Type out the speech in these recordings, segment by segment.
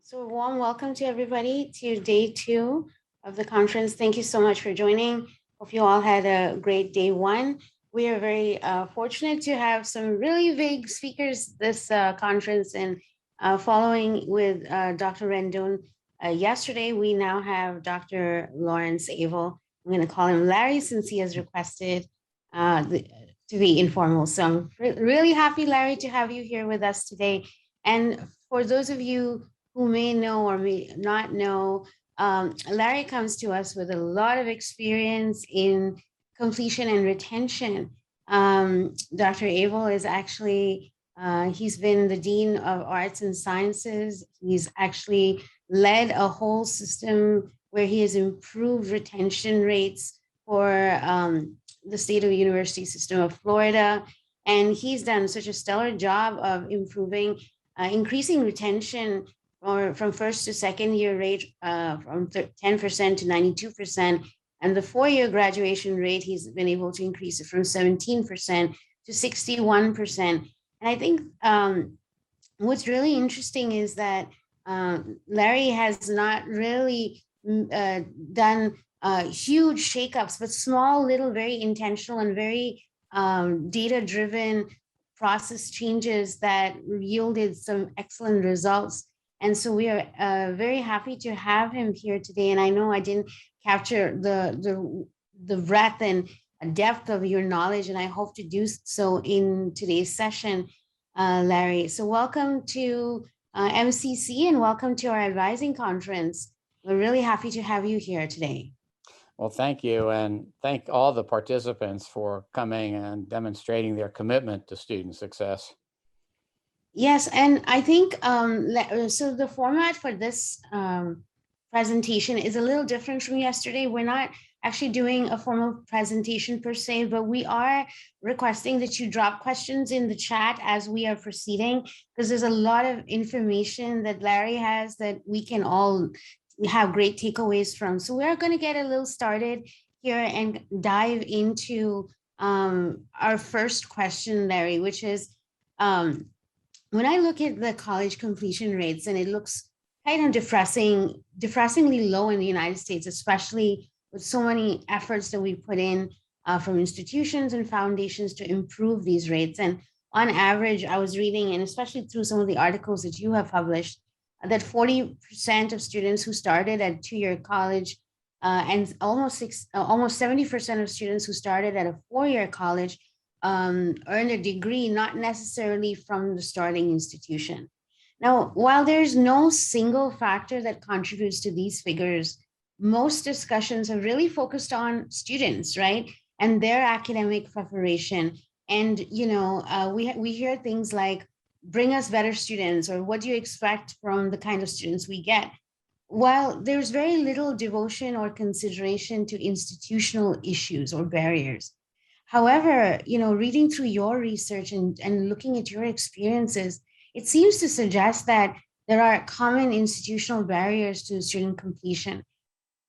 So a warm welcome to everybody to day 2 of the conference. Thank you so much for joining. Hope you all had a great day 1. We are very fortunate to have some really big speakers this conference, and following with Dr. Rendon yesterday, we now have Dr. Lawrence Abele. I'm going to call him Larry since he has requested to be informal. So I'm really happy, Larry, to have you here with us today. And for those of you who may know or may not know, Larry comes to us with a lot of experience in completion and retention. Dr. Abele is actually, he's been the Dean of Arts and Sciences. He's actually led a whole system where he has improved retention rates for the State of University system of Florida. And he's done such a stellar job of increasing retention or from first to second year rate from 10% to 92%. And the 4-year graduation rate, he's been able to increase it from 17% to 61%. And I think what's really interesting is that Larry has not really done huge shakeups, but small, little, very intentional and very data-driven process changes that yielded some excellent results. And so we are very happy to have him here today. And I know I didn't capture the breadth and depth of your knowledge, and I hope to do so in today's session, Larry. So welcome to MCC and welcome to our advising conference. We're really happy to have you here today. Well, thank you, and thank all the participants for coming and demonstrating their commitment to student success. Yes, and I think so the format for this presentation is a little different from yesterday. We're not actually doing a formal presentation per se, but we are requesting that you drop questions in the chat as we are proceeding, because there's a lot of information that Larry has that we can all have great takeaways from. So we're going to get a little started here and dive into our first question, Larry, which is, when I look at the college completion rates, and it looks kind of depressingly low in the United States, especially with so many efforts that we put in from institutions and foundations to improve these rates. And on average, I was reading, and especially through some of the articles that you have published, that 40% of students who started at 2-year college and almost 70% of students who started at a 4-year college earned a degree, not necessarily from the starting institution. Now, while there's no single factor that contributes to these figures, most discussions have really focused on students, right? And their academic preparation. And, you know, we hear things like, bring us better students, or what do you expect from the kind of students we get? While there's very little devotion or consideration to institutional issues or barriers. However, you know, reading through your research and looking at your experiences, it seems to suggest that there are common institutional barriers to student completion.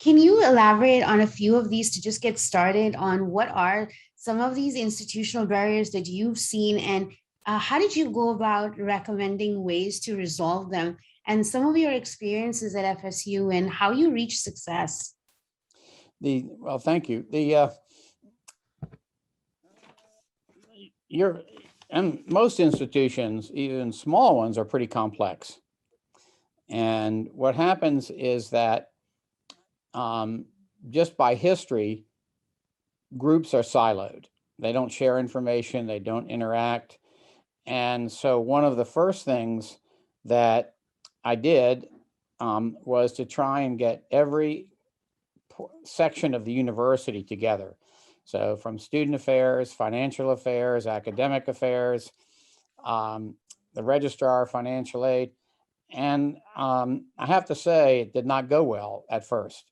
Can you elaborate on a few of these to just get started on what are some of these institutional barriers that you've seen, and how did you go about recommending ways to resolve them, and some of your experiences at FSU and how you reach success? Well, thank you. And most institutions, even small ones, are pretty complex. And what happens is that just by history, groups are siloed. They don't share information, they don't interact. And so one of the first things that I did was to try and get every section of the university together. So from student affairs, financial affairs, academic affairs, the registrar, financial aid. And I have to say, it did not go well at first.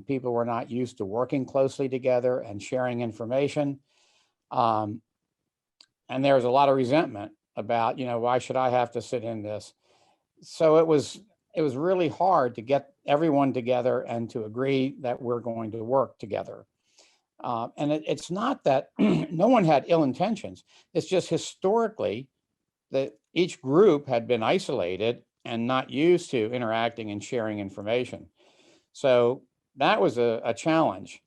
People were not used to working closely together and sharing information. And there was a lot of resentment about, you know, why should I have to sit in this? So it was really hard to get everyone together and to agree that we're going to work together. And it's not that no one had ill intentions. It's just historically that each group had been isolated and not used to interacting and sharing information. So that was a challenge.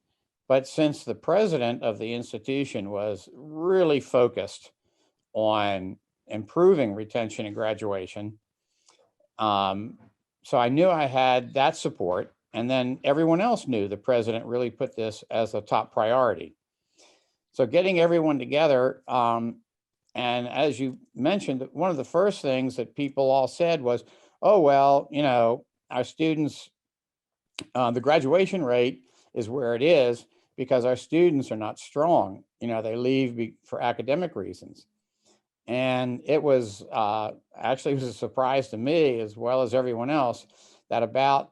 But since the president of the institution was really focused on improving retention and graduation, so I knew I had that support. And then everyone else knew the president really put this as a top priority. So getting everyone together, and as you mentioned, one of the first things that people all said was, oh, well, our students, the graduation rate is where it is because our students are not strong. They leave for academic reasons. And it was actually, it was a surprise to me as well as everyone else that about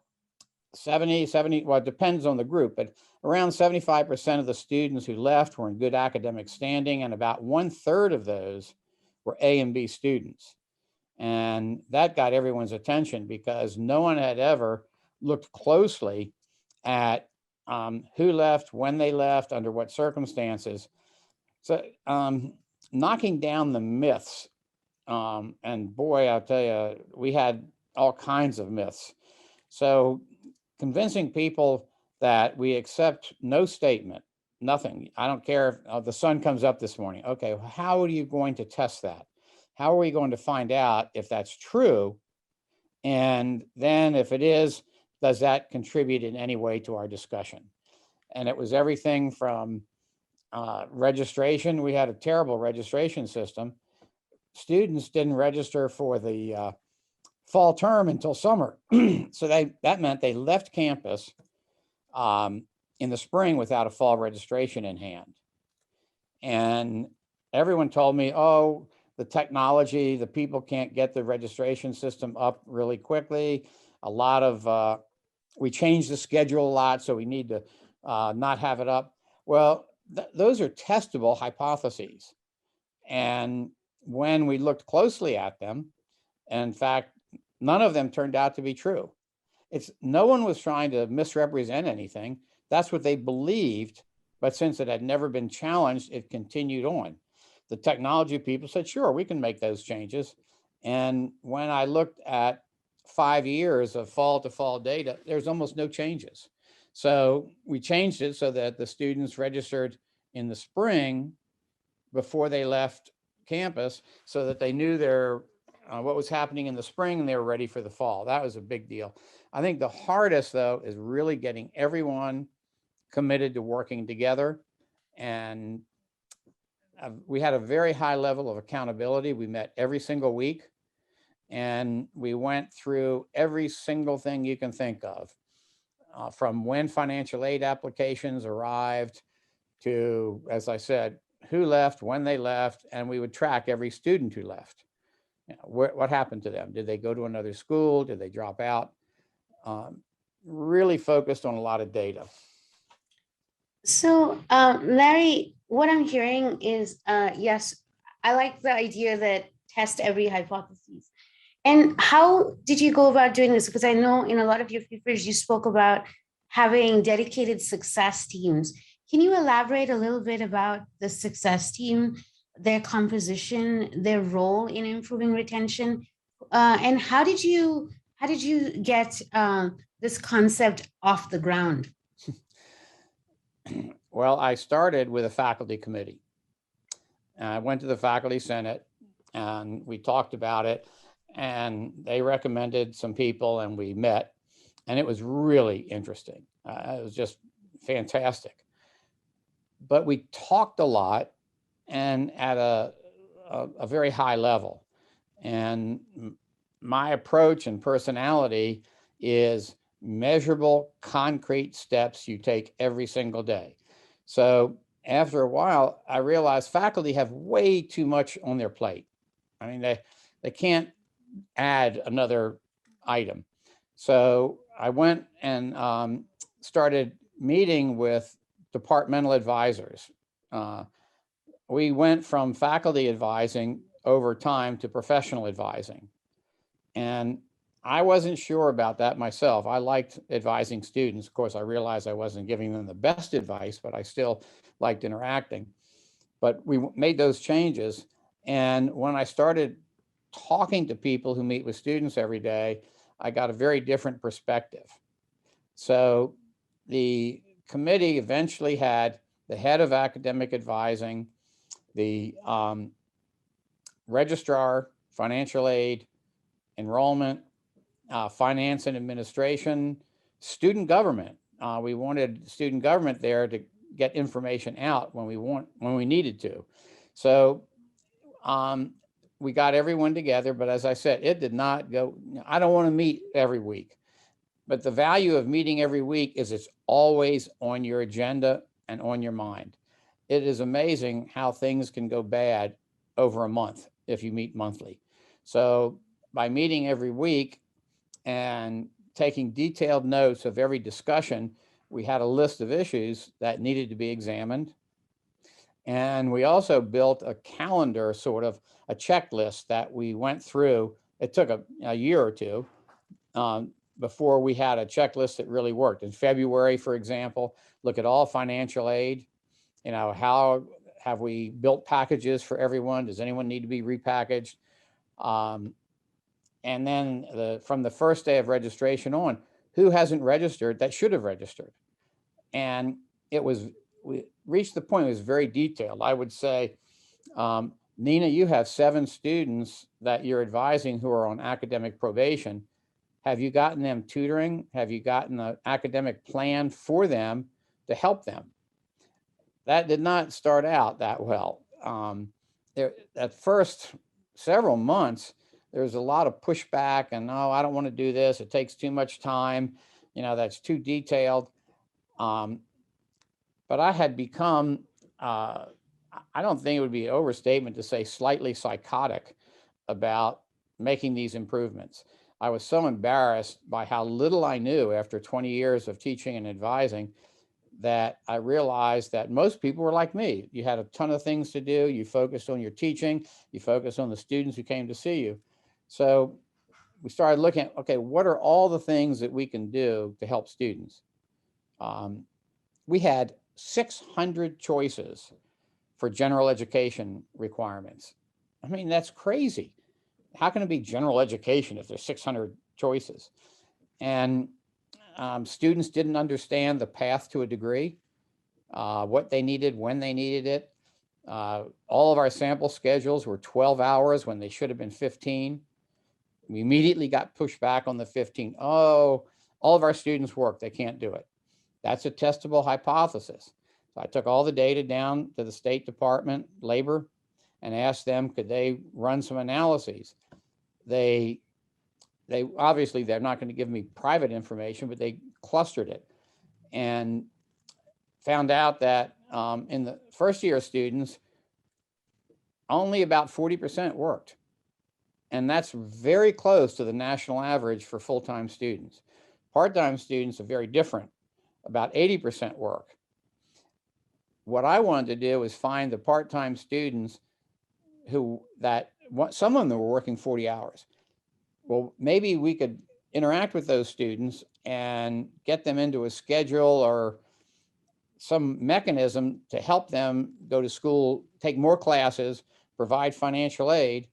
70, well, it depends on the group, but around 75% of the students who left were in good academic standing, and about 1/3 of those were A and B students. And that got everyone's attention because no one had ever looked closely at who left, when they left, under what circumstances. So knocking down the myths, and boy, I'll tell you, we had all kinds of myths. So convincing people that we accept no statement, nothing. I don't care if the sun comes up this morning. Okay, how are you going to test that? How are we going to find out if that's true? And then if it is, does that contribute in any way to our discussion? And it was everything from registration. We had a terrible registration system. Students didn't register for the fall term until summer. So that meant they left campus in the spring without a fall registration in hand. And everyone told me, oh, the technology, the people can't get the registration system up really quickly. A lot of, we changed the schedule a lot, so we need to not have it up. Well, those are testable hypotheses. And when we looked closely at them, in fact, none of them turned out to be true. No one was trying to misrepresent anything. That's what they believed. But since it had never been challenged, it continued on. The technology people said, sure, we can make those changes. And when I looked at 5 years of fall to fall data, there's almost no changes. So we changed it so that the students registered in the spring before they left campus so that they knew what was happening in the spring and they were ready for the fall. That was a big deal. I think the hardest, though, is really getting everyone committed to working together. And we had a very high level of accountability. We met every single week, and we went through every single thing you can think of, from when financial aid applications arrived to, as I said, who left, when they left, and we would track every student who left. What happened to them? Did they go to another school? Did they drop out? Really focused on a lot of data. So, Larry, what I'm hearing is, yes, I like the idea that test every hypothesis. And how did you go about doing this? Because I know in a lot of your papers, you spoke about having dedicated success teams. Can you elaborate a little bit about the success team, their composition, their role in improving retention? And how did you get this concept off the ground? Well, I started with a faculty committee. I went to the faculty senate and we talked about it, and they recommended some people and we met, and it was really interesting. It was just fantastic. But we talked a lot and at a very high level. And my approach and personality is measurable, concrete steps you take every single day. So after a while, I realized faculty have way too much on their plate. I mean, they can't add another item. So I went and started meeting with departmental advisors. We went from faculty advising over time to professional advising. And I wasn't sure about that myself. I liked advising students. Of course, I realized I wasn't giving them the best advice, but I still liked interacting. But we made those changes. And when I started talking to people who meet with students every day, I got a very different perspective. So the committee eventually had the head of academic advising, the registrar, financial aid, enrollment, finance and administration, student government. We wanted student government there to get information out when we needed to. So we got everyone together, but as I said, it did not go. I don't want to meet every week, but the value of meeting every week is it's always on your agenda and on your mind. It is amazing how things can go bad over a month if you meet monthly. So by meeting every week and taking detailed notes of every discussion, we had a list of issues that needed to be examined. And we also built a calendar, sort of a checklist that we went through. It took a year or two before we had a checklist that really worked. In February, for example, look at all financial aid. How have we built packages for everyone? Does anyone need to be repackaged? And then from the first day of registration on, who hasn't registered that should have registered? And we reached the point, it was very detailed. I would say, Nina, you have 7 students that you're advising who are on academic probation. Have you gotten them tutoring? Have you gotten an academic plan for them to help them? That did not start out that well. At first several months, there was a lot of pushback and, no, I don't want to do this. It takes too much time. That's too detailed. But I had become, I don't think it would be an overstatement to say, slightly psychotic about making these improvements. I was so embarrassed by how little I knew after 20 years of teaching and advising that I realized that most people were like me. You had a ton of things to do. You focused on your teaching. You focused on the students who came to see you. So we started looking at, okay, what are all the things that we can do to help students? We had 600 choices for general education requirements. I mean, that's crazy. How can it be general education if there's 600 choices? And students didn't understand the path to a degree, what they needed, when they needed it. All of our sample schedules were 12 hours when they should have been 15. We immediately got pushed back on the 15. Oh, all of our students work, they can't do it. That's a testable hypothesis. So I took all the data down to the State Department, Labor, and asked them, could they run some analyses? They obviously, they're not going to give me private information, but they clustered it and found out that in the first year students, only about 40% worked. And that's very close to the national average for full-time students. Part-time students are very different. About 80% work. What I wanted to do was find the part-time students some of them were working 40 hours. Well, maybe we could interact with those students and get them into a schedule or some mechanism to help them go to school, take more classes, provide financial aid.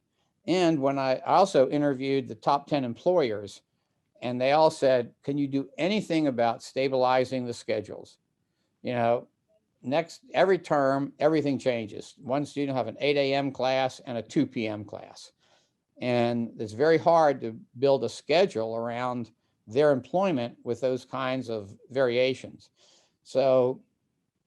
And when I also interviewed the top 10 employers, and they all said, can you do anything about stabilizing the schedules? Every term, everything changes. One student will have an 8 a.m. class and a 2 p.m. class. And it's very hard to build a schedule around their employment with those kinds of variations. So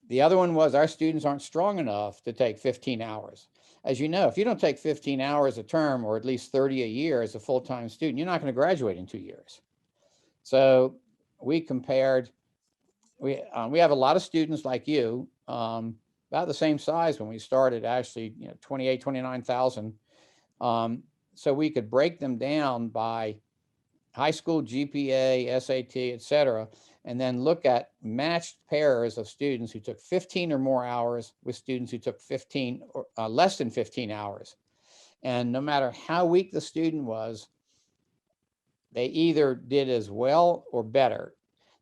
the other one was, our students aren't strong enough to take 15 hours. As you know, if you don't take 15 hours a term, or at least 30 a year as a full-time student, you're not going to graduate in 2 years. So we compared, we have a lot of students like you, about the same size when we started, actually, 28, 29,000. So we could break them down by high school GPA, SAT, et cetera, and then look at matched pairs of students who took 15 or more hours with students who took 15 or less than 15 hours. And no matter how weak the student was, they either did as well or better.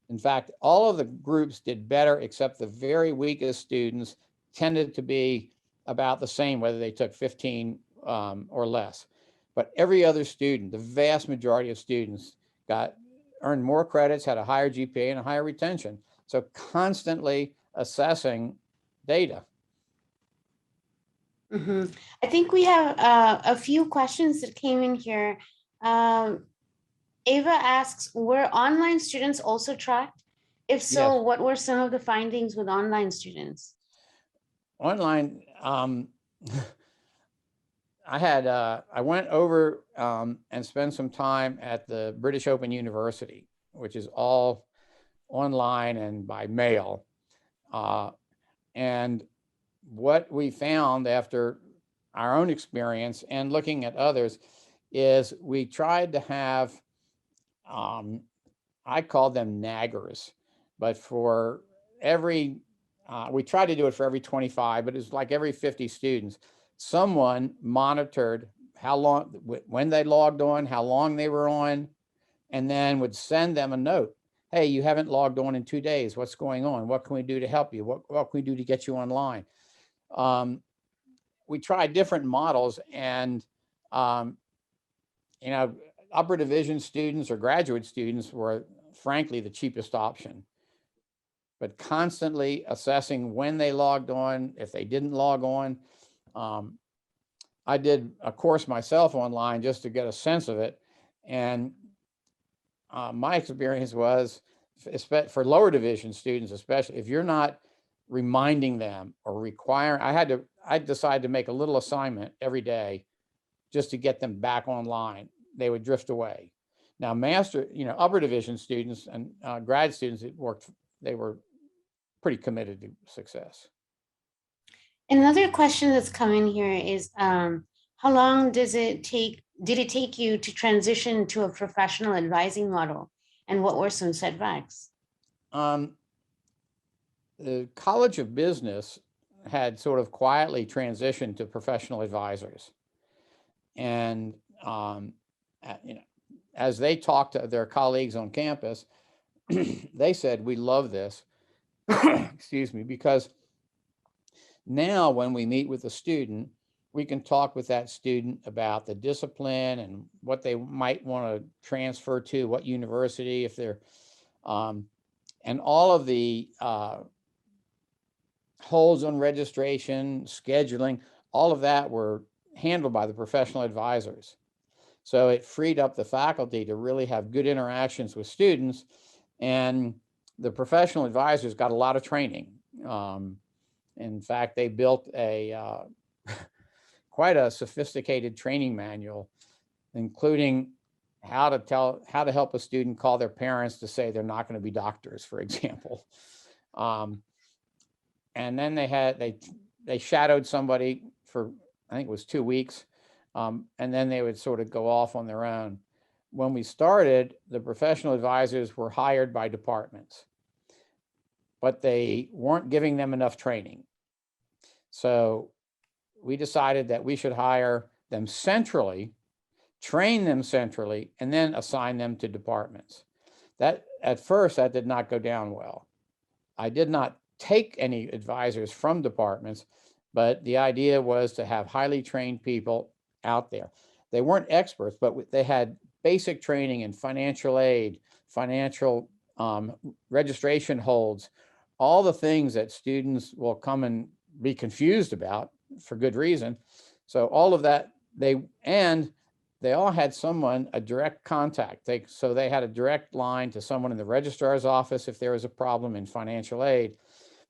In fact, all of the groups did better, except the very weakest students tended to be about the same, whether they took 15 or less. but every other student, the vast majority of students, earned more credits, had a higher GPA, and a higher retention. So constantly assessing data. I think we have a few questions that came in here. Ava asks, were online students also tracked? If so, Yes. what were some of the findings with online students? Online, I went over and spent some time at the British Open University, which is all online and by mail. And what we found after our own experience and looking at others is we tried to have, I call them naggers, but for every, we tried to do it for every 25, but it's like every 50 students, someone monitored how long, when they logged on, how long they were on, and then would send them a note. Hey, you haven't logged on in 2 days. What's going on? What can we do to help you? What can we do to get you online? We tried different models, and upper division students or graduate students were frankly the cheapest option. But constantly assessing when they logged on, if they didn't log on. I did a course myself online just to get a sense of it. And my experience was, for lower division students, especially, if you're not reminding them or requiring, I decided to make a little assignment every day just to get them back online. They would drift away. Now, upper division students and grad students, they were pretty committed to success. Another question that's come in here is, how long did it take you to transition to a professional advising model? And what were some setbacks? The College of Business had sort of quietly transitioned to professional advisors. And as they talked to their colleagues on campus, they said, we love this, excuse me, because now when we meet with a student, we can talk with that student about the discipline and what they might want to transfer to, what university, if they're, and all of the holds on registration, scheduling, all of that were handled by the professional advisors. So it freed up the faculty to really have good interactions with students, and the professional advisors got a lot of training. In fact, they built quite a sophisticated training manual, including how to help a student call their parents to say they're not going to be doctors, for example. And then they shadowed somebody for, I think it was 2 weeks, and then they would sort of go off on their own. When we started, the professional advisors were hired by departments, but they weren't giving them enough training. So we decided that we should hire them centrally, train them centrally, and then assign them to departments. That, at first, that did not go down well. I did not take any advisors from departments, but the idea was to have highly trained people out there. They weren't experts, but they had basic training in financial aid, financial registration holds, all the things that students will come and be confused about for good reason. So all of that, they all had a direct contact. So they had a direct line to someone in the registrar's office if there was a problem in financial aid,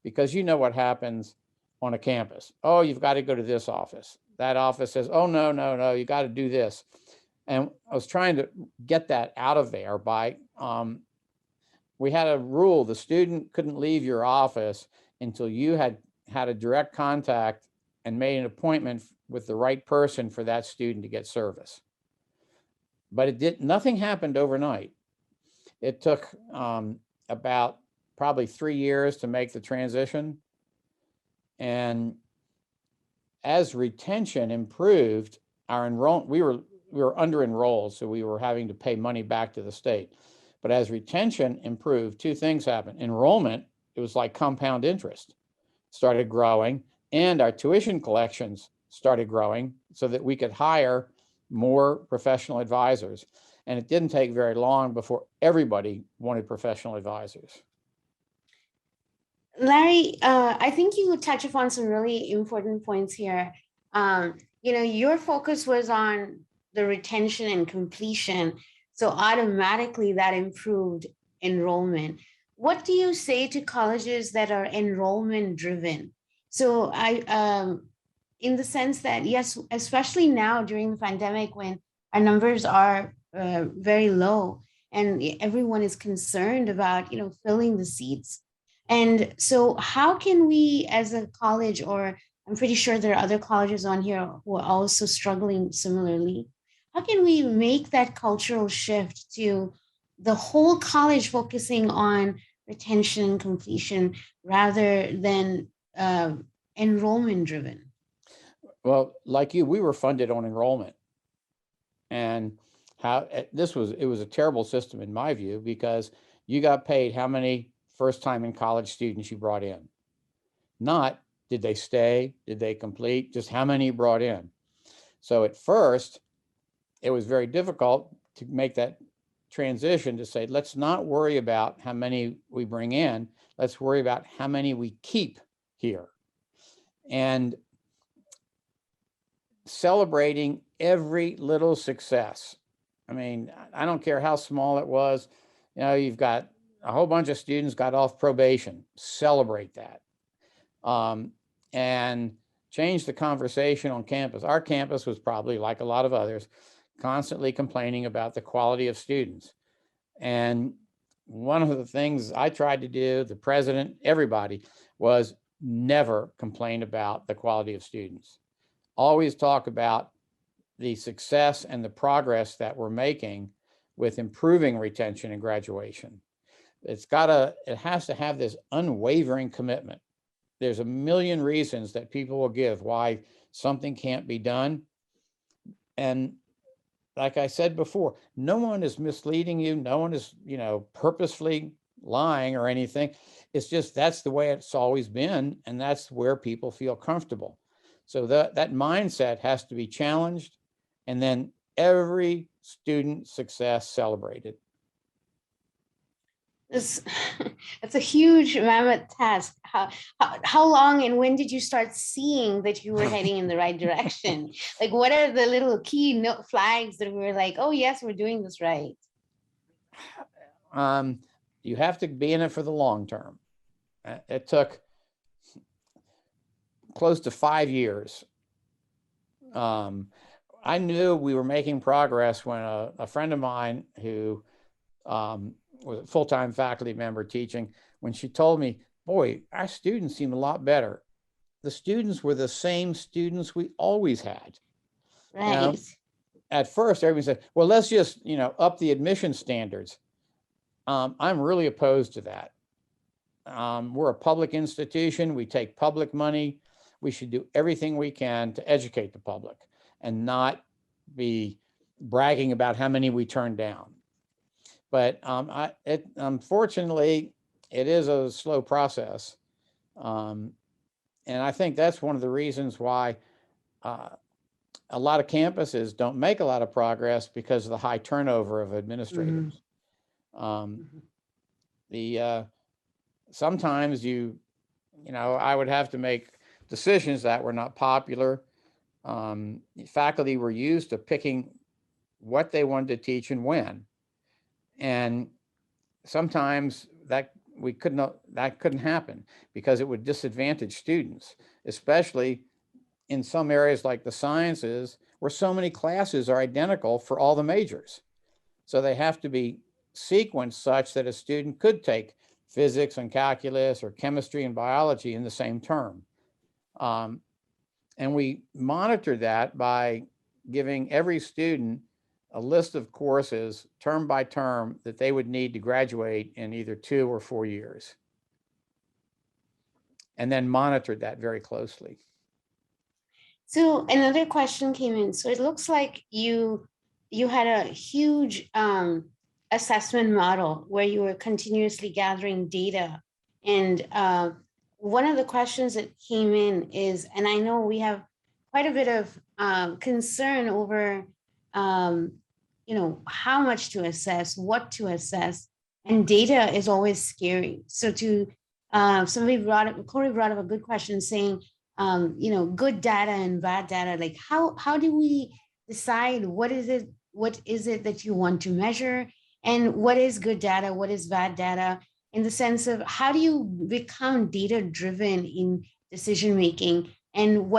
because you know what happens on a campus. Oh, you've got to go to this office. That office says, oh, no, you got to do this. And I was trying to get that out of there by, we had a rule, the student couldn't leave your office until you had a direct contact and made an appointment with the right person for that student to get service. But nothing happened overnight. It took about probably 3 years to make the transition. And as retention improved, we were under enrolled, so we were having to pay money back to the state. But as retention improved, 2 things happened. Enrollment, it was like compound interest, started growing, and our tuition collections started growing so that we could hire more professional advisors. And it didn't take very long before everybody wanted professional advisors. Larry, I think you would touch upon some really important points here. Your focus was on the retention and completion, so automatically that improved enrollment. What do you say to colleges that are enrollment driven? So in the sense that, yes, especially now during the pandemic when our numbers are very low and everyone is concerned about, filling the seats. And so how can we as a college, or I'm pretty sure there are other colleges on here who are also struggling similarly, how can we make that cultural shift to the whole college focusing on retention and completion rather than enrollment driven? Well, like you, we were funded on enrollment. And it was a terrible system in my view, because you got paid how many first time in college students you brought in. Not did they stay, did they complete, just how many you brought in. So at first, it was very difficult to make that transition to say, let's not worry about how many we bring in, let's worry about how many we keep here. And celebrating every little success. I mean, I don't care how small it was. You've got a whole bunch of students got off probation. Celebrate that. And change the conversation on campus. Our campus was probably, like a lot of others, constantly complaining about the quality of students. And one of the things I tried to do, the president, everybody, was never complain about the quality of students. Always talk about the success and the progress that we're making with improving retention and graduation. It has to have this unwavering commitment. There's a million reasons that people will give why something can't be done. And like I said before, no one is misleading you. No one is, purposefully lying or anything. It's just, that's the way it's always been. And that's where people feel comfortable. So that mindset has to be challenged, and then every student success celebrated. That's a huge mammoth task. How long and when did you start seeing that you were heading in the right direction? Like, what are the little key note flags that we were like, oh yes, we're doing this right? You have to be in it for the long term. It took close to 5 years. I knew we were making progress when a friend of mine who was a full-time faculty member teaching, when she told me, boy, our students seem a lot better. The students were the same students we always had. Right. At first, everybody said, well, let's just, up the admission standards. I'm really opposed to that. We're a public institution. We take public money. We should do everything we can to educate the public and not be bragging about how many we turn down. But unfortunately, it is a slow process. And I think that's one of the reasons why a lot of campuses don't make a lot of progress, because of the high turnover of administrators. Sometimes I would have to make decisions that were not popular. Faculty were used to picking what they wanted to teach and when. And sometimes that couldn't happen, because it would disadvantage students, especially in some areas like the sciences, where so many classes are identical for all the majors. So they have to be sequenced such that a student could take physics and calculus or chemistry and biology in the same term. And we monitored that by giving every student a list of courses term by term that they would need to graduate in either 2 or 4 years, and then monitored that very closely. So another question came in. So it looks like you had a huge assessment model where you were continuously gathering data. And one of the questions that came in is, and I know we have quite a bit of concern over how much to assess, what to assess, and data is always scary. So Corey brought up a good question saying, good data and bad data. Like how do we decide what is it that you want to measure, and what is good data, what is bad data, in the sense of how do you become data driven in decision making? And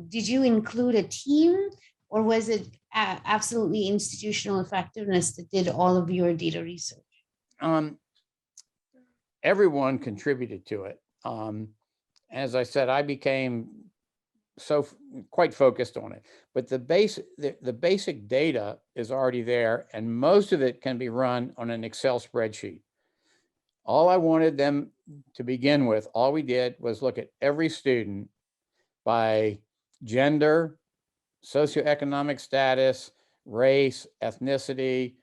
did you include a team, or was it absolutely institutional effectiveness that did all of your data research? Everyone contributed to it. As I said, I became quite focused on it, but the basic data is already there, and most of it can be run on an Excel spreadsheet. All I wanted them to begin with, all we did was look at every student by gender, socioeconomic status, race, ethnicity,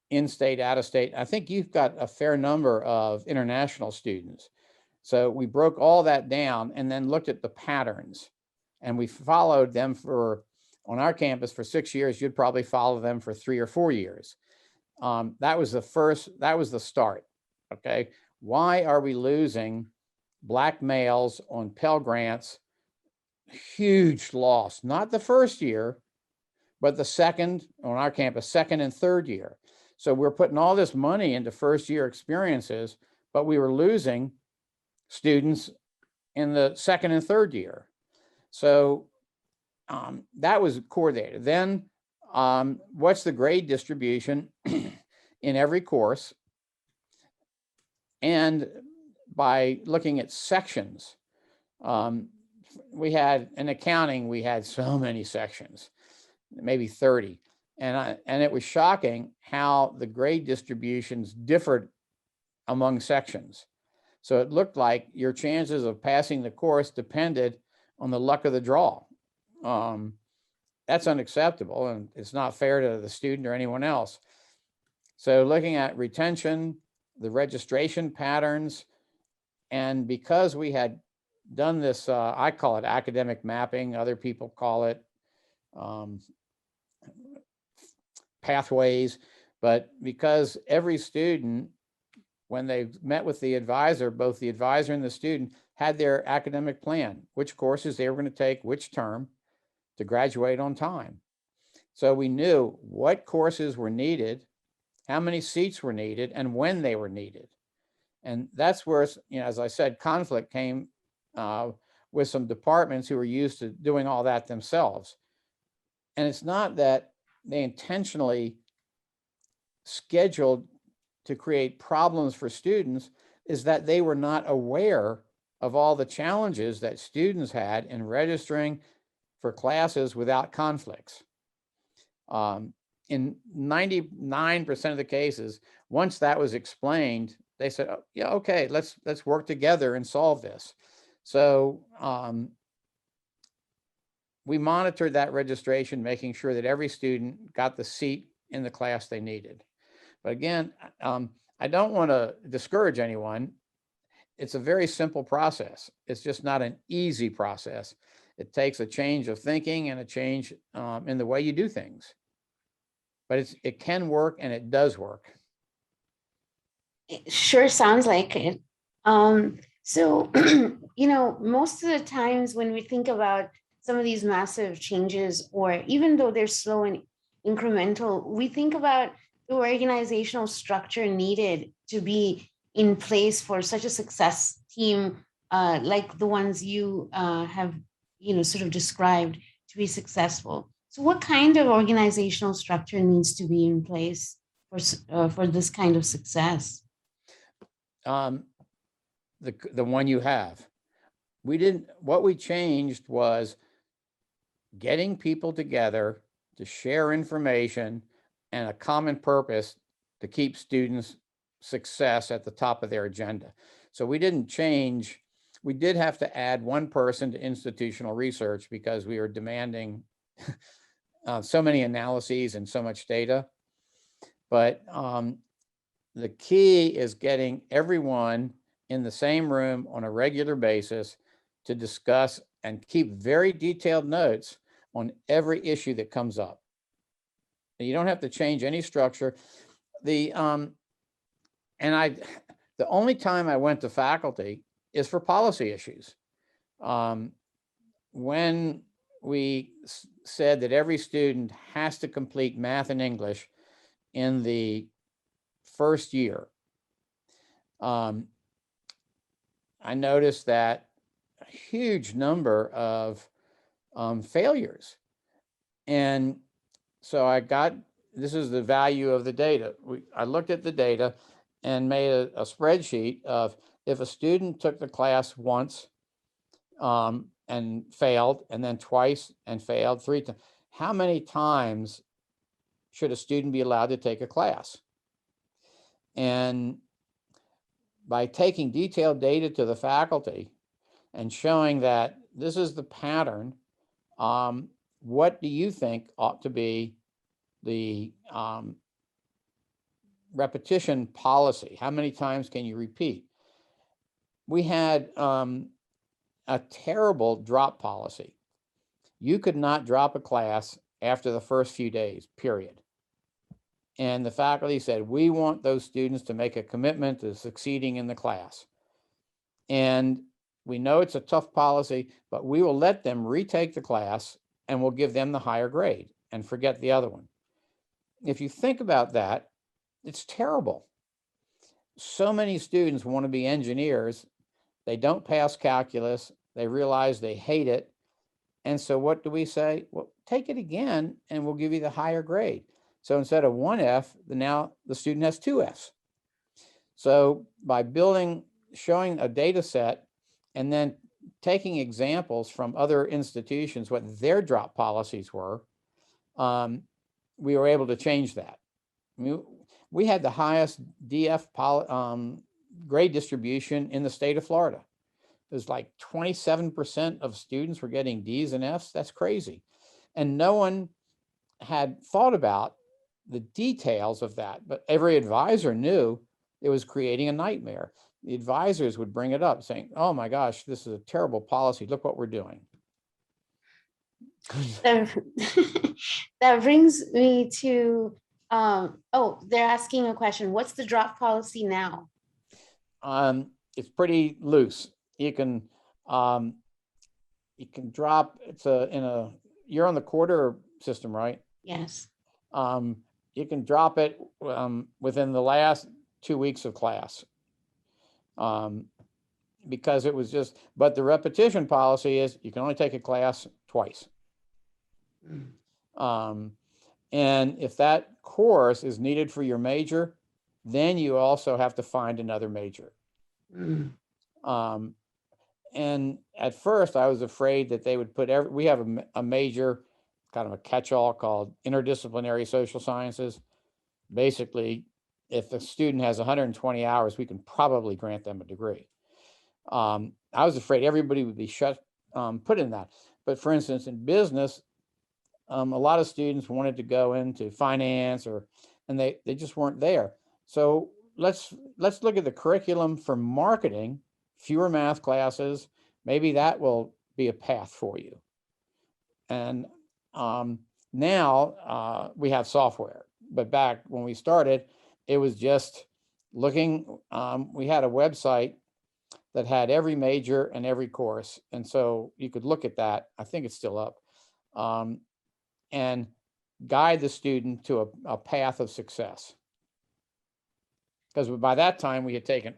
in-state, out-of-state. I think you've got a fair number of international students. So we broke all that down and then looked at the patterns, and we followed them on our campus for 6 years. You'd probably follow them for 3 or 4 years. That was the start. Okay. Why are we losing Black males on Pell Grants? Huge loss, not the first year, but the second, on our campus, second and third year. So we're putting all this money into first year experiences, but we were losing students in the second and third year. So that was core data. Then what's the grade distribution in every course? And by looking at sections, we had in accounting, we had so many sections, maybe 30. And it was shocking how the grade distributions differed among sections. So it looked like your chances of passing the course depended on the luck of the draw. That's unacceptable, and it's not fair to the student or anyone else. So looking at retention, the registration patterns, and because we had done this, I call it academic mapping, other people call it pathways, but because every student, when they met with the advisor, both the advisor and the student had their academic plan, which courses they were going to take, which term to graduate on time. So we knew what courses were needed, how many seats were needed, and when they were needed. And that's where, as I said, conflict came with some departments who were used to doing all that themselves. And it's not that they intentionally scheduled to create problems for students, is that they were not aware of all the challenges that students had in registering for classes without conflicts. In 99% of the cases, once that was explained, they said, oh, yeah, okay, let's work together and solve this. So we monitored that registration, making sure that every student got the seat in the class they needed. But again, I don't want to discourage anyone. It's a very simple process. It's just not an easy process. It takes a change of thinking and a change in the way you do things. But it can work, and it does work. It sure sounds like it. So, most of the times when we think about some of these massive changes, or even though they're slow and incremental, we think about the organizational structure needed to be in place for such a success team like the ones you have, sort of described to be successful. So what kind of organizational structure needs to be in place for this kind of success? The one you have. What we changed was getting people together to share information and a common purpose to keep students' success at the top of their agenda. So we didn't change. We did have to add one person to institutional research because we were demanding so many analyses and so much data. But the key is getting everyone in the same room on a regular basis to discuss and keep very detailed notes on every issue that comes up. You don't have to change any structure. The only time I went to faculty is for policy issues. When we said that every student has to complete math and English in the first year, I noticed that a huge number of failures. And so this is the value of the data. I looked at the data and made a spreadsheet of if a student took the class once and failed, and then twice and failed, 3 times, how many times should a student be allowed to take a class? And by taking detailed data to the faculty and showing that this is the pattern, what do you think ought to be the repetition policy? How many times can you repeat? We had a terrible drop policy. You could not drop a class after the first few days, period. And the faculty said, we want those students to make a commitment to succeeding in the class. And we know it's a tough policy, but we will let them retake the class and we'll give them the higher grade and forget the other one. If you think about that, it's terrible. So many students want to be engineers. They don't pass calculus. They realize they hate it. And so what do we say? Well, take it again and we'll give you the higher grade. So instead of 1 F, now the student has 2 Fs. So by showing a data set and then taking examples from other institutions, what their drop policies were, we were able to change that. We had the highest DF grade distribution in the state of Florida. It was like 27% of students were getting Ds and Fs. That's crazy. And no one had thought about the details of that, but every advisor knew it was creating a nightmare. The advisors would bring it up saying, oh my gosh, this is a terrible policy. Look what we're doing. That brings me to, they're asking a question. What's the drop policy now? It's pretty loose. You can drop, you're on the quarter system, right? Yes. You can drop it within the last 2 weeks of class. Because it was but the repetition policy is you can only take a class twice. And if that course is needed for your major, then you also have to find another major. And at first I was afraid that they would put we have a major, kind of a catch-all called interdisciplinary social sciences. Basically, if a student has 120 hours, we can probably grant them a degree. I was afraid everybody would be put in that. But for instance, in business, a lot of students wanted to go into finance and they just weren't there. So let's look at the curriculum for marketing, fewer math classes. Maybe that will be a path for you. And now we have software, but back when we started, it was just looking. We had a website that had every major and every course, and so you could look at that. I think it's still up, and guide the student to a path of success. Because by that time we had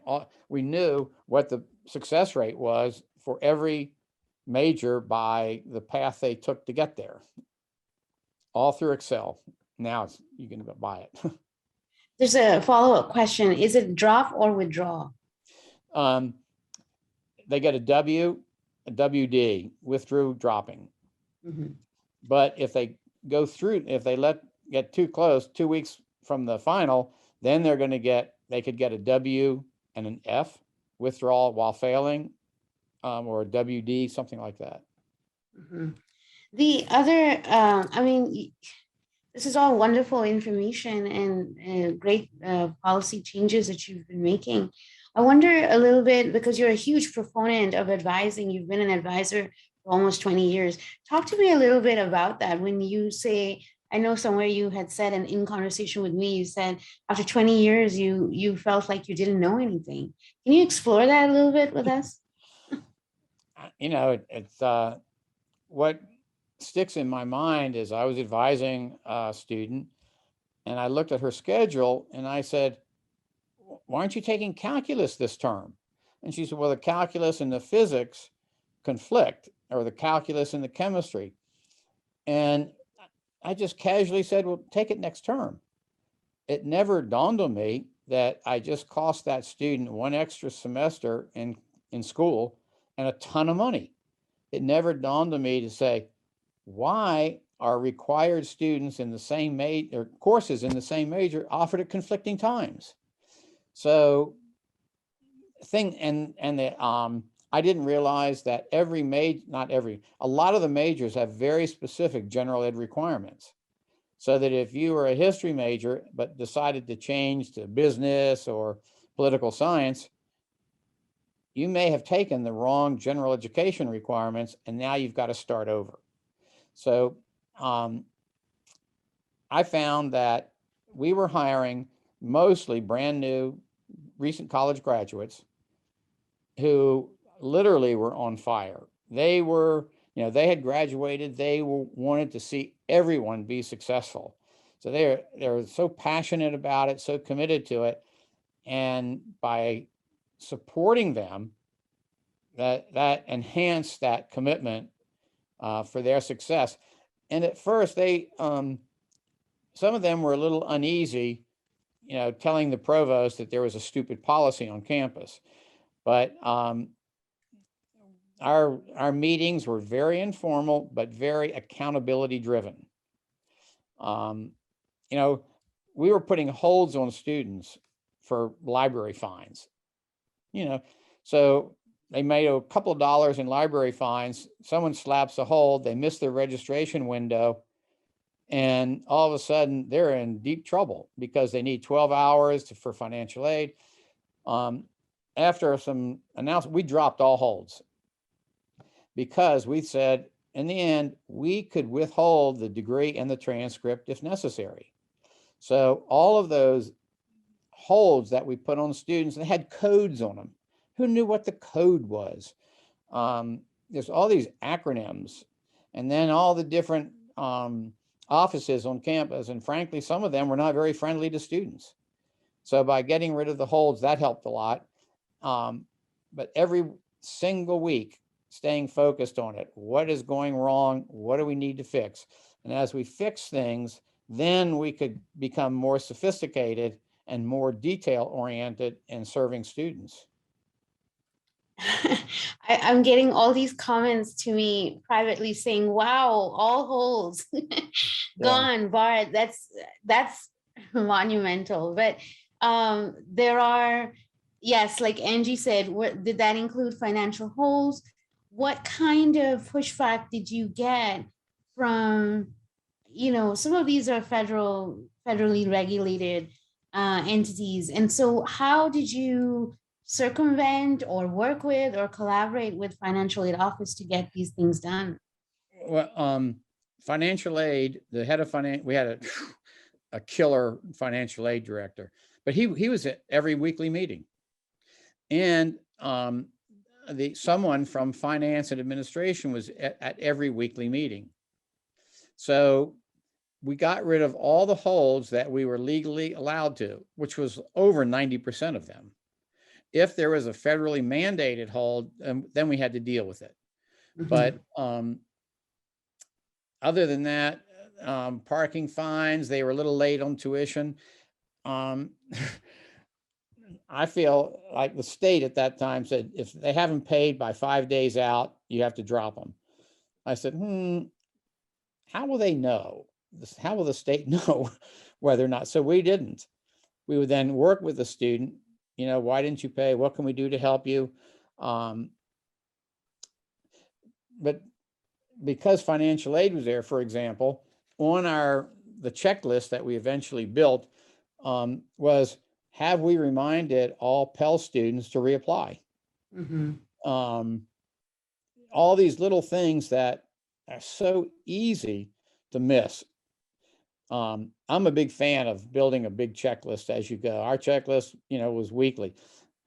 we knew what the success rate was for every major by the path they took to get there, all through Excel. Now you can buy it. There's a follow-up question. Is it drop or withdraw? They get a WD, withdrew, dropping. Mm-hmm. But if they go through, if they get too close, 2 weeks from the final, then they could get a W and an F, withdrawal while failing, or a WD, something like that. Mm-hmm. The other, this is all wonderful information and great policy changes that you've been making. I wonder a little bit, because you're a huge proponent of advising, you've been an advisor for almost 20 years. Talk to me a little bit about that. When you say I know somewhere you had said, and in conversation with me, you said after 20 years, you felt like you didn't know anything. Can you explore that a little bit with us? You know, it's what sticks in my mind is I was advising a student and I looked at her schedule and I said, why aren't you taking calculus this term? And she said, well, the calculus and the physics conflict, or the calculus and the chemistry. And I just casually said, well, take it next term. It never dawned on me that I just cost that student one extra semester in school and a ton of money. It never dawned on me to say, why are required students in the same major, or courses in the same major, offered at conflicting times? So I didn't realize that a lot of the majors have very specific general ed requirements. So that if you were a history major but decided to change to business or political science, you may have taken the wrong general education requirements and now you've got to start over. So I found that we were hiring mostly brand new, recent college graduates who literally were on fire. They were, they had graduated, wanted to see everyone be successful. So they're so passionate about it, so committed to it. And by supporting them, that enhanced that commitment for their success. And at first some of them were a little uneasy, telling the provost that there was a stupid policy on campus. But our meetings were very informal, but very accountability driven. We were putting holds on students for library fines. So they made a couple of dollars in library fines. Someone slaps a hold, they miss their registration window, and all of a sudden they're in deep trouble because they need 12 hours for financial aid. After some announcement, we dropped all holds because we said, in the end, we could withhold the degree and the transcript if necessary. So all of those holds that we put on students, they had codes on them. Who knew what the code was? There's all these acronyms, and then all the different offices on campus. And frankly, some of them were not very friendly to students. So by getting rid of the holds, that helped a lot. But every single week, staying focused on it. What is going wrong? What do we need to fix? And as we fix things, then we could become more sophisticated and more detail oriented in serving students. I'm getting all these comments to me privately saying, wow, all holes gone, barred. That's monumental. But there are, yes, like Angie said, did that include financial holes? What kind of pushback did you get from, some of these are federally regulated entities. And so how did you circumvent or work with or collaborate with financial aid office to get these things done? Well, financial aid, the head of finance, we had a killer financial aid director, but he was at every weekly meeting. And someone from finance and administration was at every weekly meeting. So we got rid of all the holds that we were legally allowed to, which was over 90% of them. If there was a federally mandated hold, then we had to deal with it. Mm-hmm. But other than that, parking fines, they were a little late on tuition. I feel like the state at that time said, if they haven't paid by 5 days out, you have to drop them. I said, how will they know? How will the state know whether or not? So we didn't. We would then work with the student, why didn't you pay? What can we do to help you? But because financial aid was there, for example, on the checklist that we eventually built was, have we reminded all Pell students to reapply? Mm-hmm. All these little things that are so easy to miss. I'm a big fan of building a big checklist as you go. Our checklist, was weekly.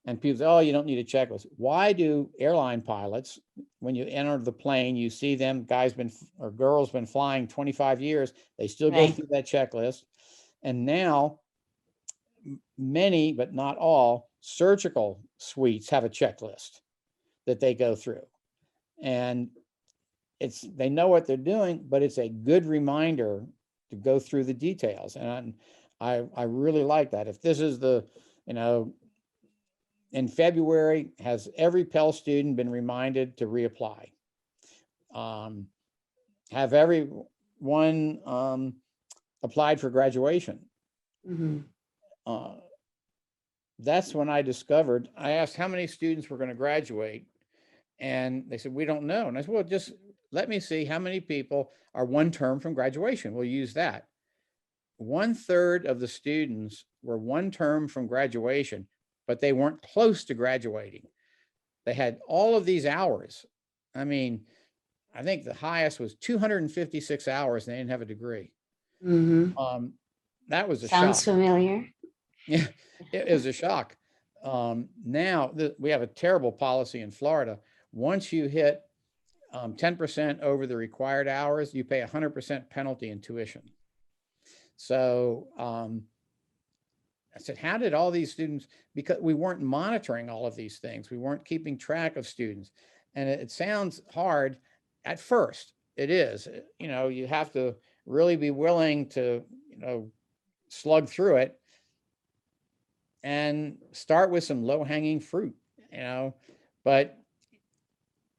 And people say, oh, you don't need a checklist. Why do airline pilots, when you enter the plane, you see them, or girls been flying 25 years, they still go Right. through that checklist. And now many, but not all, surgical suites have a checklist that they go through. And they know what they're doing, but it's a good reminder to go through the details. And I really like that. If this is in February, has every Pell student been reminded to reapply? Have everyone applied for graduation? Mm-hmm. That's when I discovered, I asked how many students were going to graduate, and they said, we don't know. And I said, well, just let me see how many people are one term from graduation. We'll use that. 1/3 of the students were one term from graduation, but they weren't close to graduating. They had all of these hours. I mean, I think the highest was 256 hours and they didn't have a degree. Mm-hmm. That was a Sounds shock. familiar. Yeah, it was a shock. Now we have a terrible policy in Florida. Once you hit 10% over the required hours, you pay 100% penalty in tuition. So I said, how did all these students, because we weren't monitoring all of these things, we weren't keeping track of students. And it sounds hard at first. It is, you have to really be willing to, slug through it and start with some low hanging fruit, but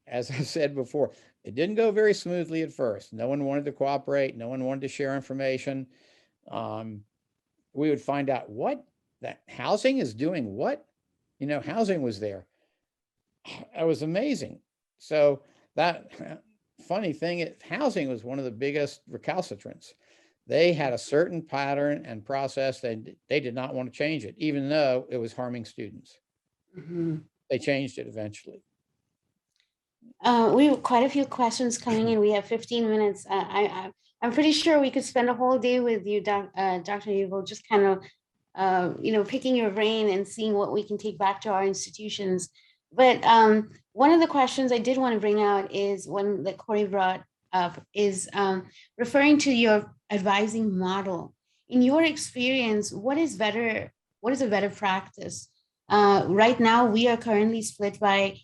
as I said before, it didn't go very smoothly at first. No one wanted to cooperate. No one wanted to share information. We would find out that housing is doing what, housing was there. It was amazing. So that funny thing, housing was one of the biggest recalcitrants. They had a certain pattern and process. They did not want to change it, even though it was harming students. Mm-hmm. They changed it eventually. We have quite a few questions coming in. We have 15 minutes. I'm pretty sure we could spend a whole day with you, Dr. Yuval, just kind of, picking your brain and seeing what we can take back to our institutions. But one of the questions I did want to bring out is one that Corey brought up is referring to your advising model. In your experience, what is better? What is a better practice? Right now, we are currently split by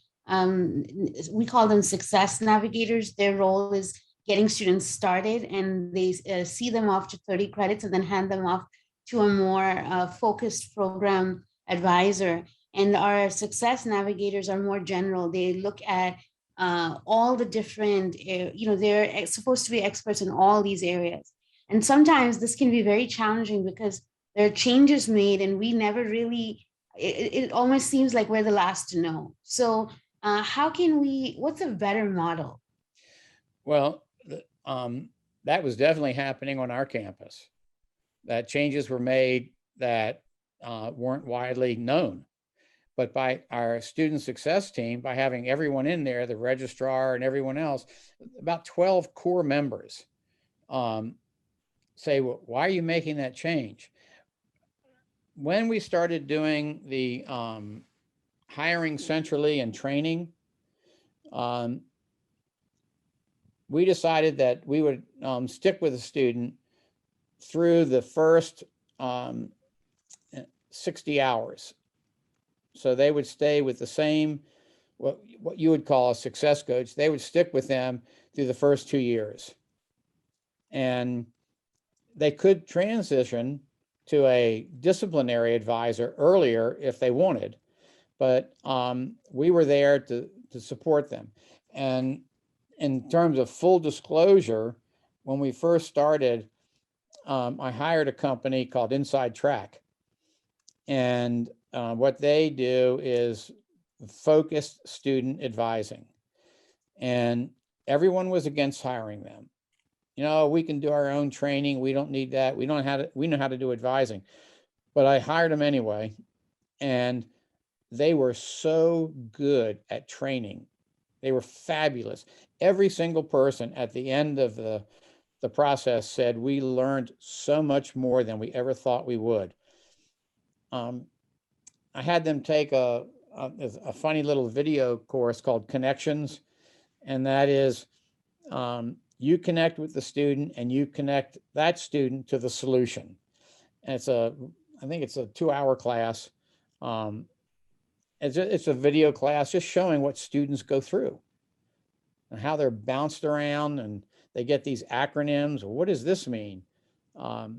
we call them success navigators. Their role is getting students started, and they see them off to 30 credits and then hand them off to a more focused program advisor. And our success navigators are more general. They look at all the different, they're supposed to be experts in all these areas. And sometimes this can be very challenging because there are changes made and we never really, it almost seems like we're the last to know. So how can what's a better model? Well, that was definitely happening on our campus. That changes were made that weren't widely known. But by our student success team, by having everyone in there, the registrar and everyone else, about 12 core members say, well, why are you making that change? When we started doing the hiring centrally and training, we decided that we would stick with a student through the first 60 hours. So they would stay with the same, what you would call a success coach. They would stick with them through the first 2 years. And they could transition to a disciplinary advisor earlier if they wanted. But we were there to support them. And in terms of full disclosure, when we first started, I hired a company called Inside Track. And what they do is focused student advising. And everyone was against hiring them. We can do our own training. We don't need that. We know how to do advising. But I hired them anyway. And they were so good at training. They were fabulous. Every single person at the end of the the process said, we learned so much more than we ever thought we would. I had them take a funny little video course called Connections, and that is you connect with the student and you connect that student to the solution. And I think it's a 2-hour class. It's a video class just showing what students go through and how they're bounced around, and they get these acronyms. What does this mean? But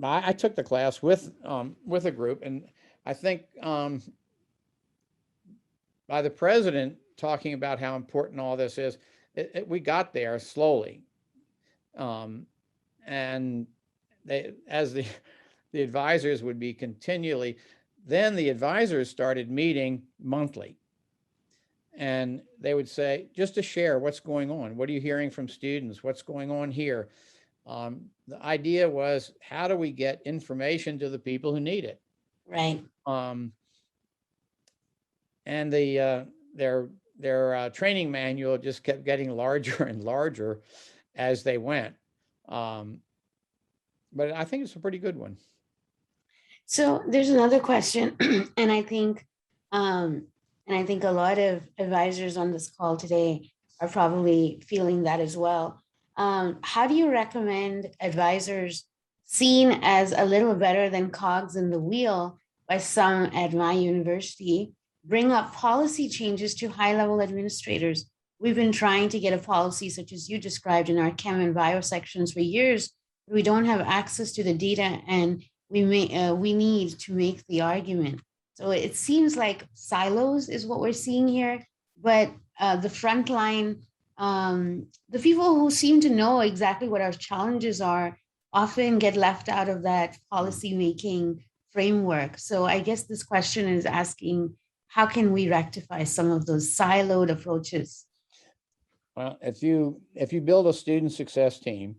I took the class with a group, and I think by the president talking about how important all this is, we got there slowly, and as the advisors would be continually, then the advisors started meeting monthly, and they would say, just to share what's going on. What are you hearing from students? What's going on here? The idea was, how do we get information to the people who need it? Right. And their training manual just kept getting larger and larger as they went. But I think it's a pretty good one. So there's another question, and I think a lot of advisors on this call today are probably feeling that as well. How do you recommend advisors, seen as a little better than cogs in the wheel by some at my university, bring up policy changes to high-level administrators? We've been trying to get a policy such as you described in our chem and bio sections for years. We don't have access to the data, and we need to make the argument. So it seems like silos is what we're seeing here, but the frontline, the people who seem to know exactly what our challenges are often get left out of that policy-making framework. So I guess this question is asking, how can we rectify some of those siloed approaches? Well, if you build a student success team,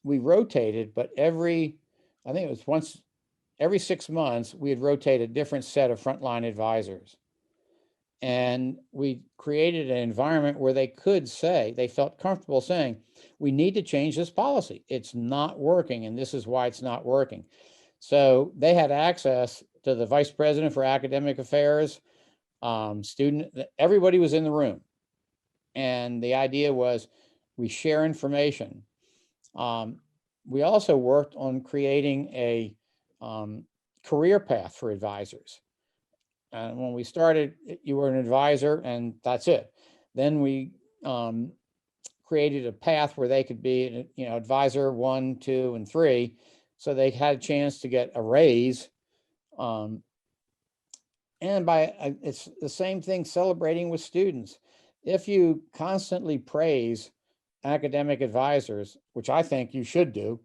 we rotated, but I think it was once every 6 months, we had rotated a different set of frontline advisors. And we created an environment where they could say, they felt comfortable saying, we need to change this policy. It's not working, and this is why it's not working. So they had access to the vice president for academic affairs, everybody was in the room. And the idea was, we share information. We also worked on creating a career path for advisors. And when we started, you were an advisor and that's it. Then we created a path where they could be, advisor 1, 2, and 3. So they had a chance to get a raise. And it's the same thing celebrating with students. If you constantly praise academic advisors, which I think you should do,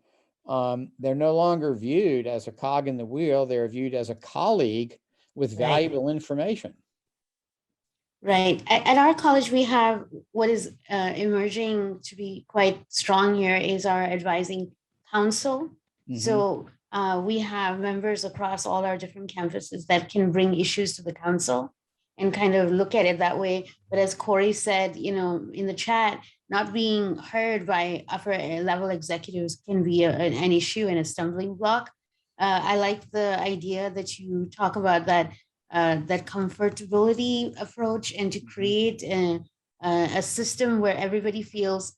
they're no longer viewed as a cog in the wheel. They're viewed as a colleague with valuable information. Right. At our college, we have what is emerging to be quite strong here is our advising council. Mm-hmm. So we have members across all our different campuses that can bring issues to the council and kind of look at it that way. But as Corey said, in the chat, not being heard by upper level executives can be an issue and a stumbling block. I like the idea that you talk about that comfortability approach, and to create a system where everybody feels,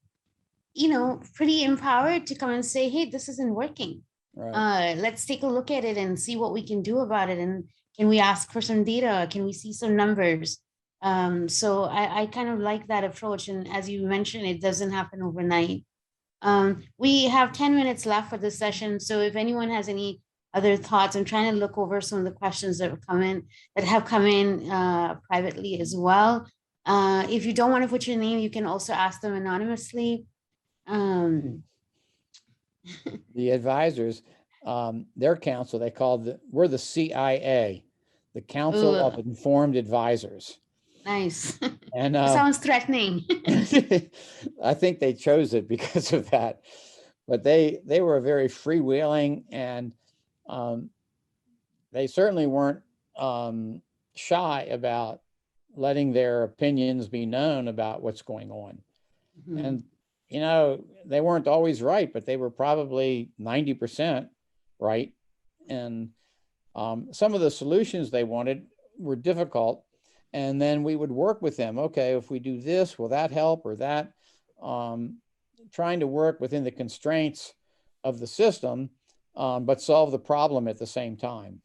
pretty empowered to come and say, hey, this isn't working. Right. Let's take a look at it and see what we can do about it. And can we ask for some data? Can we see some numbers? So I kind of like that approach. And as you mentioned, it doesn't happen overnight. We have 10 minutes left for this session. So if anyone has any other thoughts, I'm trying to look over some of the questions that have come in privately as well. If you don't want to put your name, you can also ask them anonymously. The advisors, their council, we're the CIA, the Council of Informed Advisors. Nice. And sounds threatening. I think they chose it because of that. But they were very freewheeling, and they certainly weren't shy about letting their opinions be known about what's going on. Mhm. And, you know, they weren't always right, but they were probably 90% right. And some of the solutions they wanted were difficult. And then we would work with them. Okay, if we do this, will that help or that? Trying to work within the constraints of the system, but solve the problem at the same time.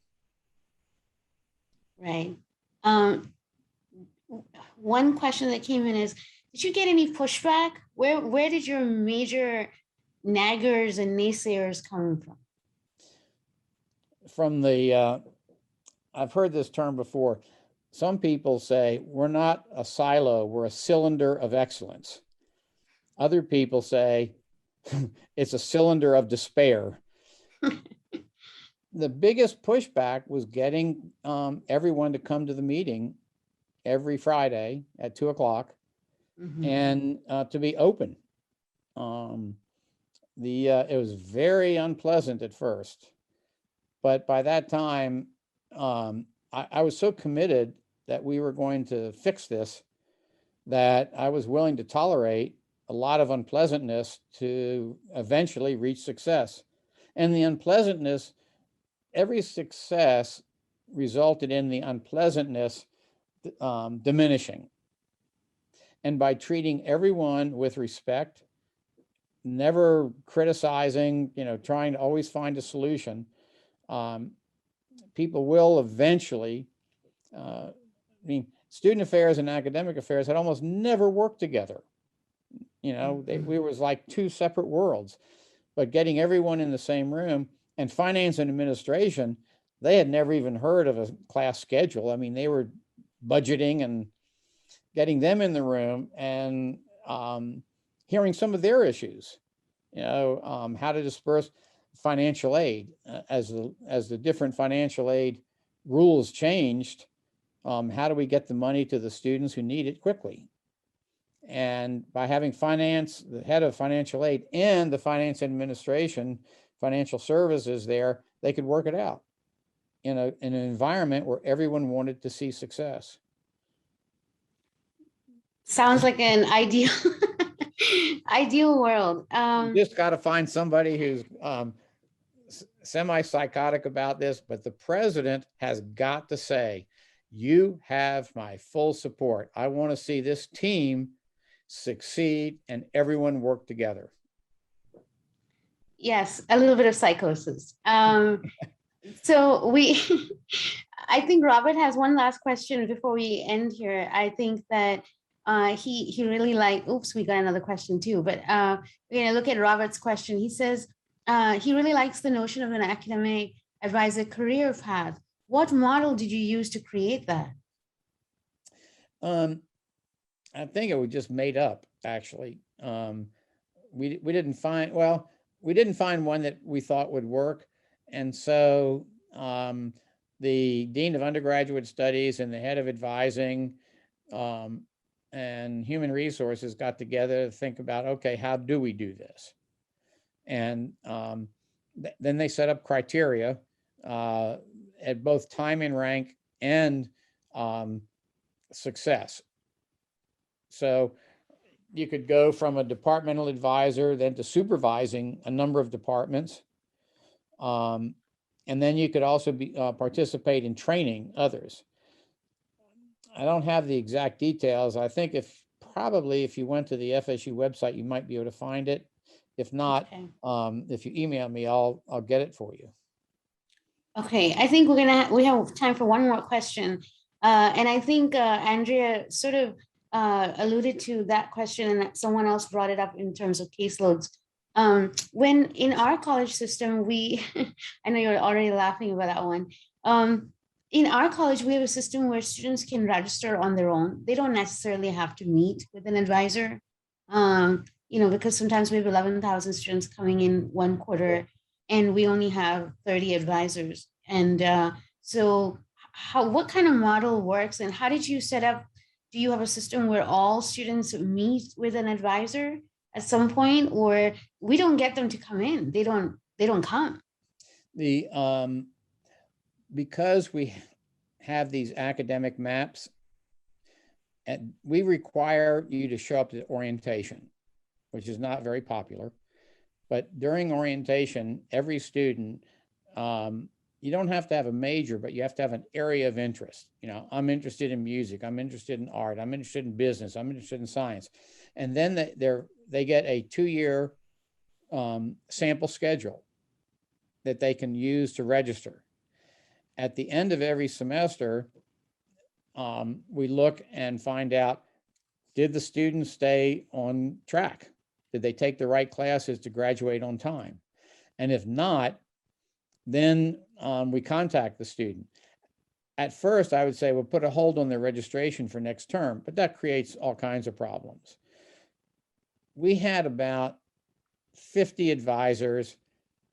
Right. One question that came in is, did you get any pushback? Where did your major naggers and naysayers come from? From the, I've heard this term before. Some people say we're not a silo, we're a cylinder of excellence. Other people say it's a cylinder of despair. The biggest pushback was getting everyone to come to the meeting every Friday at 2:00 and to be open. It was very unpleasant at first, but by that time, I was so committed that we were going to fix this that I was willing to tolerate a lot of unpleasantness to eventually reach success. And the unpleasantness, every success resulted in the unpleasantness diminishing. And by treating everyone with respect, never criticizing, trying to always find a solution, people will eventually, student affairs and academic affairs had almost never worked together. We was like two separate worlds, but getting everyone in the same room, and finance and administration, they had never even heard of a class schedule. I mean, they were budgeting, and getting them in the room and hearing some of their issues, how to disperse financial aid as the different financial aid rules changed. How do we get the money to the students who need it quickly? And by having finance, the head of financial aid, and the finance administration, financial services there, they could work it out in an environment where everyone wanted to see success. Sounds like an ideal ideal world. You just got to find somebody who's semi-psychotic about this, but the president has got to say, you have my full support. I want to see this team succeed and everyone work together. Yes, a little bit of psychosis. So I think Robert has one last question before we end here. I think that he really oops, we got another question too, but we're gonna look at Robert's question. He says he really likes the notion of an academic advisor career path. What model did you use to create that? I think it was just made up, actually. We didn't find one that we thought would work. And so the Dean of Undergraduate Studies and the head of advising and human resources got together to think about, okay, how do we do this? And then they set up criteria at both time and rank and success. So you could go from a departmental advisor then to supervising a number of departments. And then you could also participate in training others. I don't have the exact details. I think if you went to the FSU website, you might be able to find it. If not, okay. If you email me, I'll get it for you. Okay, I think we have time for one more question. And I think Andrea sort of alluded to that question, and that someone else brought it up in terms of caseloads. When in our college system, I know you're already laughing about that one. In our college, we have a system where students can register on their own. They don't necessarily have to meet with an advisor, because sometimes we have 11,000 students coming in one quarter, and we only have 30 advisors. And so what kind of model works, and how did you set up? Do you have a system where all students meet with an advisor at some point, or we don't get them to come in? They don't come. Because we have these academic maps, And we require you to show up to orientation, which is not very popular. But during orientation, every student, you don't have to have a major, but you have to have an area of interest. You know, I'm interested in music. I'm interested in art. I'm interested in business. I'm interested in science. And then they get a 2-year sample schedule that they can use to register. At the end of every semester, we look and find out, did the students stay on track? Did they take the right classes to graduate on time? And if not, then we contact the student. At first, I would say, we'll put a hold on their registration for next term, but that creates all kinds of problems. We had about 50 advisors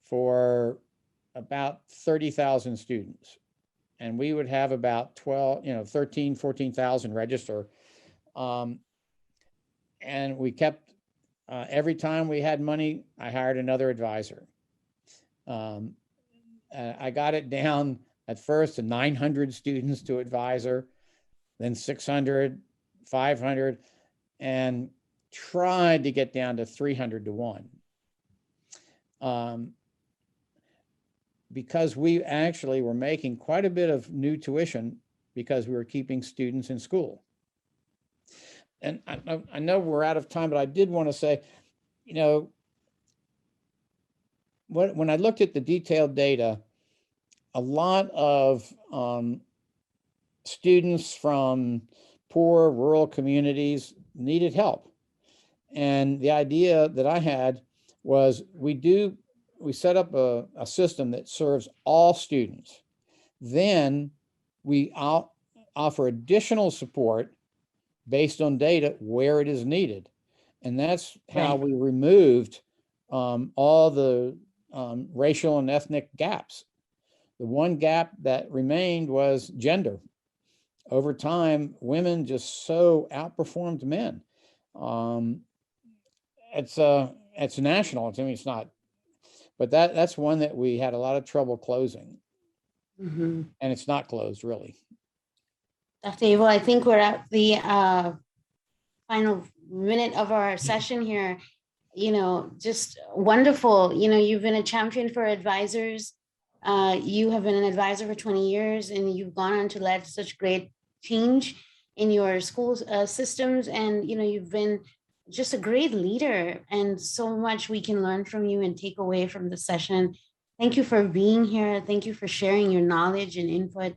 for about 30,000 students. And we would have about 13, 14,000 register. And we kept, every time we had money, I hired another advisor. I got it down at first to 900 students to advisor, then 600, 500, and tried to get down to 300 to 1. Because we actually were making quite a bit of new tuition because we were keeping students in school. And I know we're out of time, but I did want to say, you know, when I looked at the detailed data, a lot of students from poor rural communities needed help. And the idea that I had was we set up a system that serves all students. Then we offer additional support based on data where it is needed. And that's how we removed all the racial and ethnic gaps. The one gap that remained was gender. Over time, women just so outperformed men. It's national. I mean, it's not, but that's one that we had a lot of trouble closing. Mm-hmm. And it's not closed, really. Dr. Abele, I think we're at the final minute of our session here. You know, just wonderful. You know, you've been a champion for advisors. You have been an advisor for 20 years, and you've gone on to lead such great change in your school systems. And, you know, you've been just a great leader, and so much we can learn from you and take away from the session. Thank you for being here. Thank you for sharing your knowledge and input,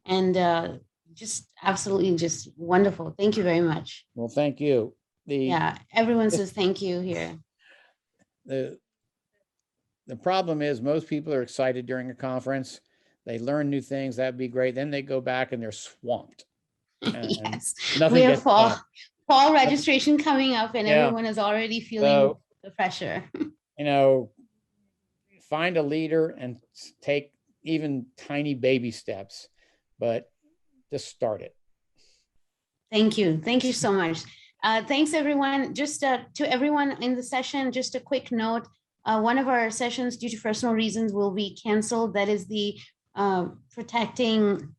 and just absolutely just wonderful. Thank you very much. Well, thank you. Yeah, everyone says thank you here. The problem is most people are excited during a conference. They learn new things. That'd be great. Then they go back and they're swamped. Yes, we have fall registration coming up, and everyone is already feeling the pressure. You know, find a leader and take even tiny baby steps, but just start it. Thank you. Thank you so much. Thanks, everyone. Just to everyone in the session, just a quick note. One of our sessions, due to personal reasons, will be canceled. That is the protecting,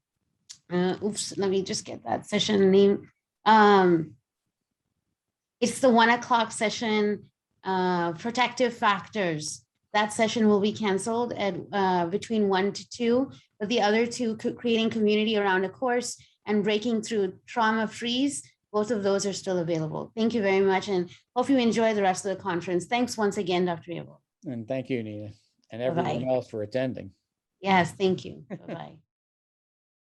let me just get that session name. It's the 1 o'clock session, protective factors. That session will be canceled at between 1 to 2, but the other two, creating community around a course and breaking through trauma freeze, both of those are still available. Thank you very much, and hope you enjoy the rest of the conference. Thanks once again, Dr. Abele. And thank you, Nina, and everyone else for attending. Yes, thank you. Bye-bye.